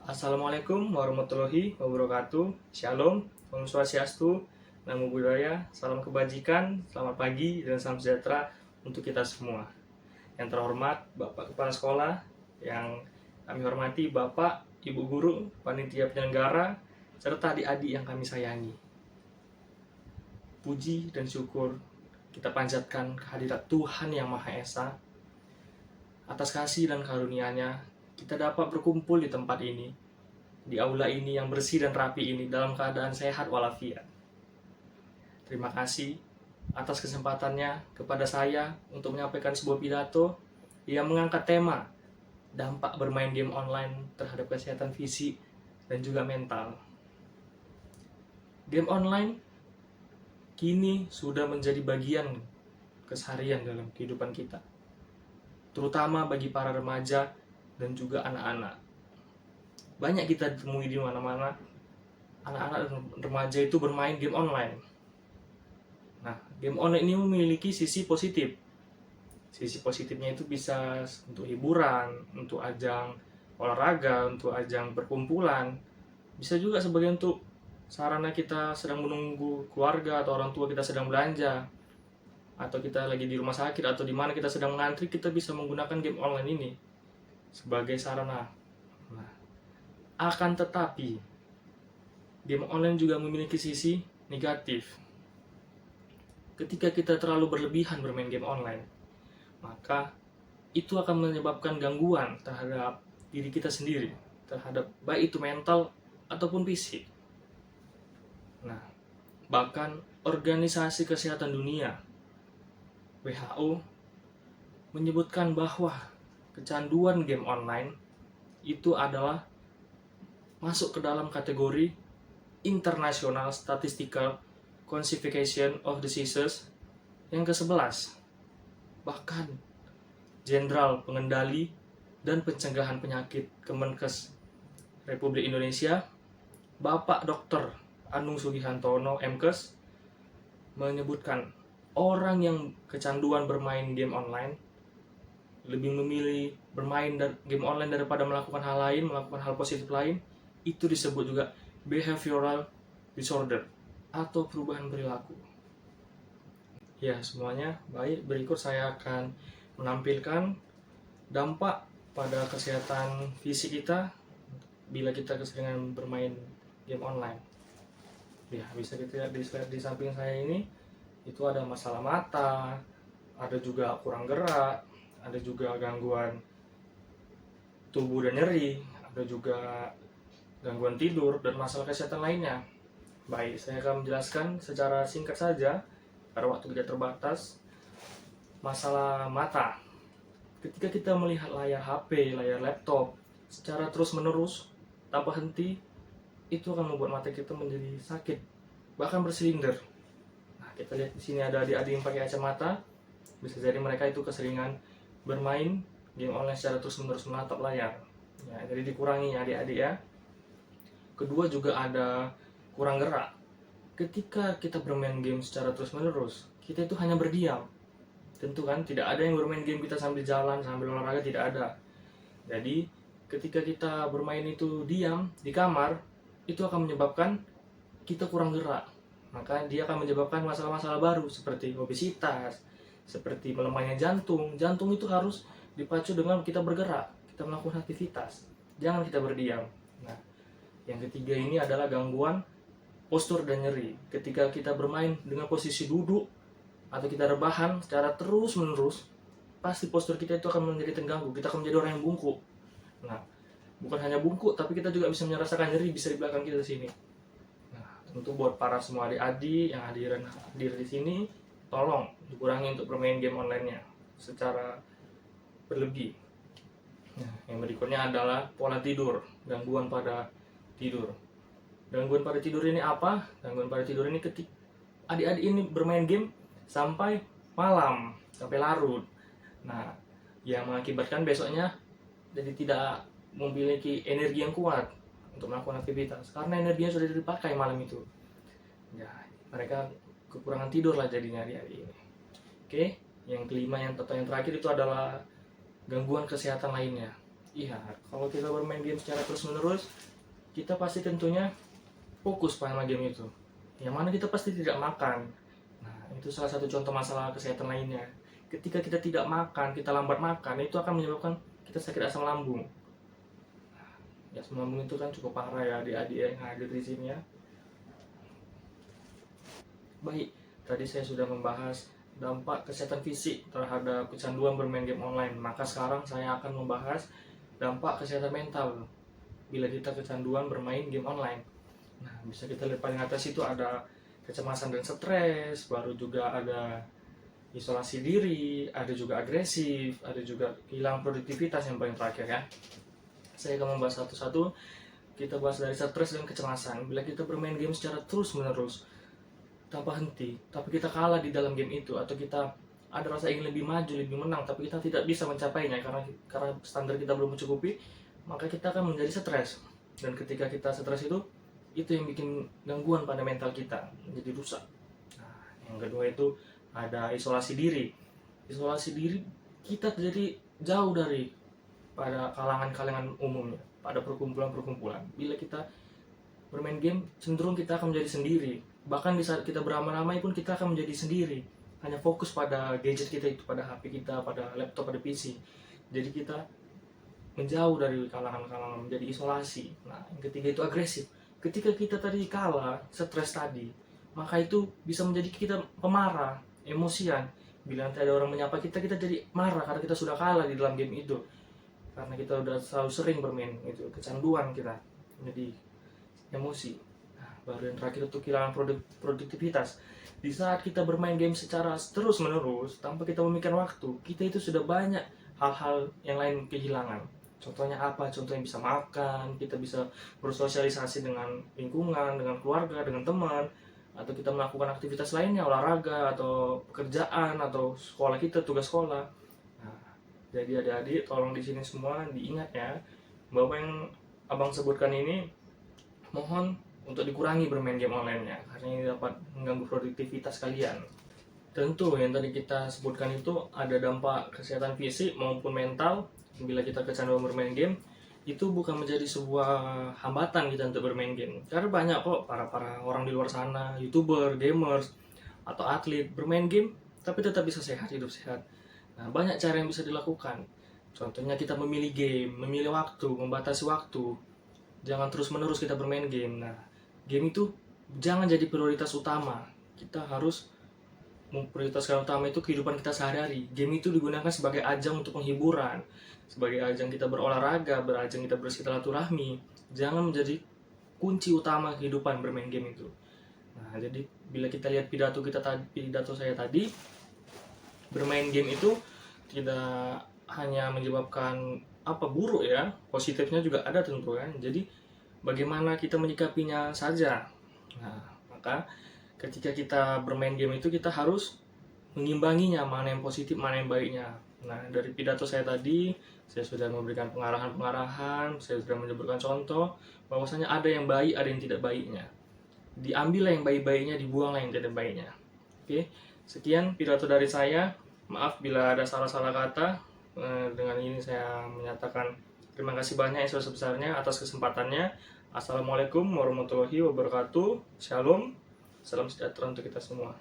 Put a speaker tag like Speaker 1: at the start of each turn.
Speaker 1: Assalamualaikum warahmatullahi wabarakatuh. Shalom, Om Swastiastu, Namo Buddhaya, salam kebajikan, selamat pagi, dan salam sejahtera untuk kita semua. Yang terhormat Bapak Kepala Sekolah, yang kami hormati Bapak, Ibu Guru, Panitia Penyelenggara, serta adik-adik yang kami sayangi. Puji dan syukur kita panjatkan kehadirat Tuhan Yang Maha Esa. Atas kasih dan karunia-Nya, kita dapat berkumpul di tempat ini, di aula ini yang bersih dan rapi ini, dalam keadaan sehat walafiat. Terima kasih atas kesempatannya kepada saya untuk menyampaikan sebuah pidato yang mengangkat tema dampak bermain game online terhadap kesehatan fisik dan juga mental. Game online kini sudah menjadi bagian keseharian dalam kehidupan kita, terutama bagi para remaja dan juga anak-anak. Banyak kita temui di mana-mana anak-anak dan remaja itu bermain game online. Nah, game online ini memiliki sisi positif. Sisi positifnya itu bisa untuk hiburan, untuk ajang olahraga, untuk ajang perkumpulan. Bisa juga sebagai untuk sarana kita sedang menunggu keluarga atau orang tua kita sedang belanja, atau kita lagi di rumah sakit atau di mana kita sedang mengantri, kita bisa menggunakan game online ini sebagai sarana. Nah, akan tetapi game online juga memiliki sisi negatif. Ketika kita terlalu berlebihan bermain game online, maka itu akan menyebabkan gangguan terhadap diri kita sendiri, terhadap baik itu mental ataupun fisik. Nah, bahkan Organisasi Kesehatan Dunia WHO menyebutkan bahwa kecanduan game online itu adalah masuk ke dalam kategori International Statistical Classification of Diseases yang ke-11. Bahkan Jenderal Pengendali dan Pencegahan Penyakit Kemenkes Republik Indonesia, Bapak Dr. Anung Sugihantono MKes, menyebutkan orang yang kecanduan bermain game online lebih memilih bermain game online daripada melakukan hal lain, melakukan hal positif lain. Itu disebut juga behavioral disorder atau perubahan perilaku. Ya, semuanya baik. Berikut saya akan menampilkan dampak pada kesehatan fisik kita bila kita keseringan bermain game online. Ya, bisa kita lihat di slide di samping saya ini, itu ada masalah mata, ada juga kurang gerak, ada juga gangguan tubuh dan nyeri, ada juga gangguan tidur dan masalah kesehatan lainnya. Baik, saya akan menjelaskan secara singkat saja karena waktu kita terbatas. Masalah mata. Ketika kita melihat layar HP, layar laptop secara terus-menerus tanpa henti, itu akan membuat mata kita menjadi sakit, bahkan bersilinder. Nah, kita lihat di sini ada adik-adik yang pakai kacamata. Bisa jadi mereka itu keseringan bermain game online secara terus-menerus menatap layar. Ya, jadi dikurangi ya adik-adik ya. Kedua juga ada kurang gerak. Ketika kita bermain game secara terus-menerus, kita itu hanya berdiam. Tentu kan tidak ada yang bermain game kita sambil jalan, sambil olahraga, tidak ada. Jadi ketika kita bermain itu diam di kamar, itu akan menyebabkan kita kurang gerak. Maka dia akan menyebabkan masalah-masalah baru seperti obesitas, seperti melemahnya jantung. Jantung itu harus dipacu dengan kita bergerak, kita melakukan aktivitas. Jangan kita berdiam. Nah, yang ketiga ini adalah gangguan postur dan nyeri. Ketika kita bermain dengan posisi duduk atau kita rebahan secara terus-menerus, pasti postur kita itu akan menjadi terganggu. Kita akan menjadi orang yang bungkuk. Nah, bukan hanya bungkuk, tapi kita juga bisa merasakan nyeri bisa di belakang kita sini. Nah, tentu buat para semua adik-adik yang hadir di sini, tolong dikurangi untuk bermain game online-nya secara berlebih. Nah, yang berikutnya adalah pola tidur, gangguan pada tidur. Gangguan pada tidur ini apa? Gangguan pada tidur ini ketika adik-adik ini bermain game sampai malam, sampai larut. Nah, yang mengakibatkan besoknya jadi tidak memiliki energi yang kuat untuk melakukan aktivitas karena energinya sudah dipakai malam itu. Ya, mereka kekurangan tidur lah jadinya adik-adik ini. Oke, yang kelima atau yang terakhir itu adalah gangguan kesehatan lainnya. Iya, kalau kita bermain game secara terus-menerus, kita pasti tentunya fokus pada game itu. Yang mana kita pasti tidak makan. Nah, itu salah satu contoh masalah kesehatan lainnya. Ketika kita tidak makan, kita lambat makan, itu akan menyebabkan kita sakit asam lambung. Ya, asam lambung itu kan cukup parah ya adik-adik yang hadir di sini ya. Baik, tadi saya sudah membahas dampak kesehatan fisik terhadap kecanduan bermain game online. Maka sekarang saya akan membahas dampak kesehatan mental bila kita kecanduan bermain game online. Nah, bisa kita lihat paling atas itu ada kecemasan dan stres, baru juga ada isolasi diri, ada juga agresif, ada juga kehilangan produktivitas yang paling terakhir ya. Saya akan membahas satu-satu. Kita bahas dari stres dan kecemasan. Bila kita bermain game secara terus-menerus tanpa henti, tapi kita kalah di dalam game itu, atau kita ada rasa ingin lebih maju, lebih menang, tapi kita tidak bisa mencapainya karena standar kita belum mencukupi, maka kita akan menjadi stres. Dan ketika kita stres itu yang bikin gangguan pada mental kita, menjadi rusak. Nah, yang kedua itu ada isolasi diri. Isolasi diri kita jadi jauh dari pada kalangan-kalangan umumnya, pada perkumpulan-perkumpulan. Bila kita bermain game, cenderung kita akan menjadi sendiri. Bahkan di saat kita beramai-ramai pun kita akan menjadi sendiri. Hanya fokus pada gadget kita itu, pada HP kita, pada laptop, pada PC. Jadi kita menjauh dari kalangan-kalangan, menjadi isolasi. Nah, yang ketiga itu agresif. Ketika kita tadi kalah, stres tadi, maka itu bisa menjadi kita pemarah, emosian. Bila nanti ada orang menyapa kita, kita jadi marah karena kita sudah kalah di dalam game itu. Karena kita udah selalu sering bermain, itu kecanduan kita, jadi emosi. Nah, baru yang terakhir itu kehilangan produktivitas. Di saat kita bermain game secara terus-menerus, tanpa kita memikirkan waktu, kita itu sudah banyak hal-hal yang lain kehilangan. Contohnya apa? Contohnya bisa makan, kita bisa bersosialisasi dengan lingkungan, dengan keluarga, dengan teman, atau kita melakukan aktivitas lainnya, olahraga, atau pekerjaan, atau sekolah kita, tugas sekolah. Nah, jadi adik-adik, tolong di sini semua diingat ya, bahwa yang abang sebutkan ini, mohon untuk dikurangi bermain game online-nya, karena ini dapat mengganggu produktivitas kalian. Tentu yang tadi kita sebutkan itu ada dampak kesehatan fisik maupun mental. Bila kita kecanduan bermain game, itu bukan menjadi sebuah hambatan kita untuk bermain game. Karena banyak kok para orang di luar sana, YouTuber, gamers, atau atlet bermain game tapi tetap bisa sehat, hidup sehat. Nah, banyak cara yang bisa dilakukan. Contohnya kita memilih game, memilih waktu, membatasi waktu. Jangan terus-menerus kita bermain game. Nah, game itu jangan jadi prioritas utama. Kita harus memprioritaskan utama itu kehidupan kita sehari-hari. Game itu digunakan sebagai ajang untuk penghiburan, sebagai ajang kita berolahraga, berajang kita bersilaturahmi. Jangan menjadi kunci utama kehidupan bermain game itu. Nah, jadi bila kita lihat pidato saya tadi, bermain game itu tidak hanya menyebabkan buruk ya, positifnya juga ada tentu kan. Jadi bagaimana kita menyikapinya saja. Nah, maka ketika kita bermain game itu kita harus mengimbanginya, mana yang positif, mana yang baiknya. Nah, dari pidato saya tadi, saya sudah memberikan pengarahan-pengarahan, saya sudah menyebutkan contoh, bahwasanya ada yang baik, ada yang tidak baiknya. Diambillah yang baik-baiknya, dibuanglah yang tidak baiknya. Oke, sekian pidato dari saya. Maaf bila ada salah-salah kata. Dengan ini saya menyatakan terima kasih banyak yang sebesar-besarnya atas kesempatannya. Assalamualaikum warahmatullahi wabarakatuh. Shalom. Salam sejahtera untuk kita semua.